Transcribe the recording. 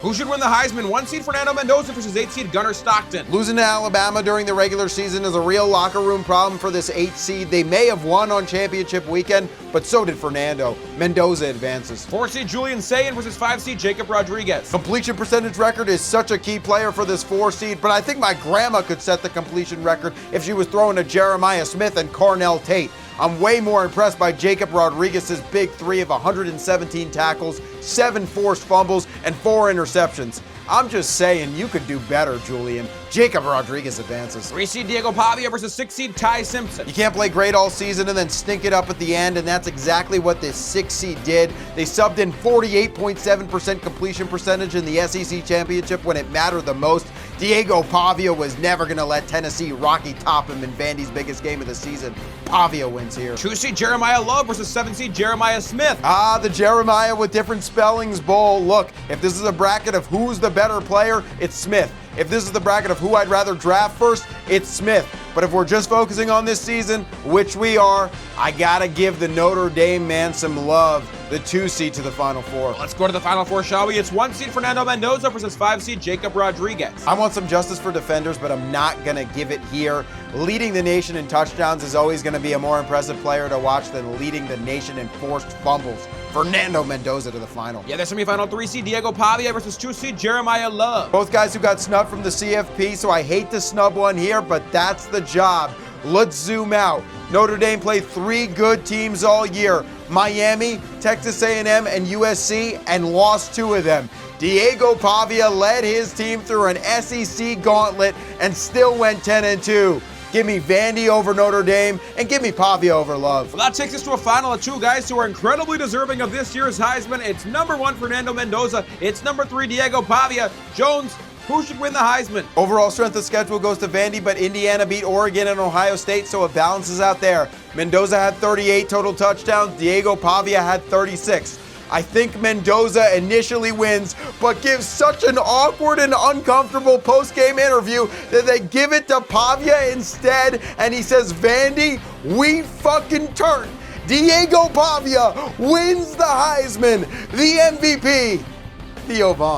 Who should win the Heisman? 1 seed Fernando Mendoza versus 8 seed Gunnar Stockton. Losing to Alabama during the regular season is a real locker room problem for this 8 seed. They may have won on championship weekend, but so did Fernando. Mendoza advances. 4 seed Julian Sayin versus 5 seed Jacob Rodriguez. Completion percentage record is such a key player for this 4 seed, but I think my grandma could set the completion record if she was throwing to Jeremiah Smith and Carnell Tate. I'm way more impressed by Jacob Rodriguez's big 3 of 117 tackles, 7 forced fumbles, and 4 interceptions. I'm just saying, you could do better, Julian. Jacob Rodriguez advances. 3 seed Diego Pavia versus 6 seed Ty Simpson. You can't play great all season and then stink it up at the end, and that's exactly what this 6 seed did. They subbed in 48.7% completion percentage in the SEC championship when it mattered the most. Diego Pavia was never going to let Tennessee Rocky top him in Vandy's biggest game of the season. Pavia wins here. 2 seed Jeremiah Love versus 7 seed Jeremiah Smith. The Jeremiah with different spellings bowl. Look, if this is a bracket of who's the better player, it's Smith. If this is the bracket of who I'd rather draft first, it's Smith. But if we're just focusing on this season, which we are, I gotta give the Notre Dame man some love. The 2 seed to the Final Four. Let's go to the Final Four, shall we? It's 1 seed Fernando Mendoza versus 5 seed Jacob Rodriguez. I want some justice for defenders, but I'm not gonna give it here. Leading the nation in touchdowns is always gonna be a more impressive player to watch than leading the nation in forced fumbles. Fernando Mendoza to the final. Yeah, the semifinal 3 seed Diego Pavia versus 2 seed Jeremiah Love. Both guys who got snubbed from the CFP, so I hate to snub one here, but that's the job. Let's zoom out. Notre Dame played 3 good teams all year. Miami, Texas A&M, and USC, and lost 2 of them. Diego Pavia led his team through an SEC gauntlet and still went 10-2. Give me Vandy over Notre Dame, and give me Pavia over Love. Well, that takes us to a final of 2 guys who are incredibly deserving of this year's Heisman. It's number 1, Fernando Mendoza. It's number 3, Diego Pavia. Jones, who should win the Heisman? Overall strength of schedule goes to Vandy, but Indiana beat Oregon and Ohio State, so it balances out there. Mendoza had 38 total touchdowns. Diego Pavia had 36. I think Mendoza initially wins, but gives such an awkward and uncomfortable post-game interview that they give it to Pavia instead, and he says, Vandy, we fucking turn. Diego Pavia wins the Heisman, the MVP, Theo Vaughn.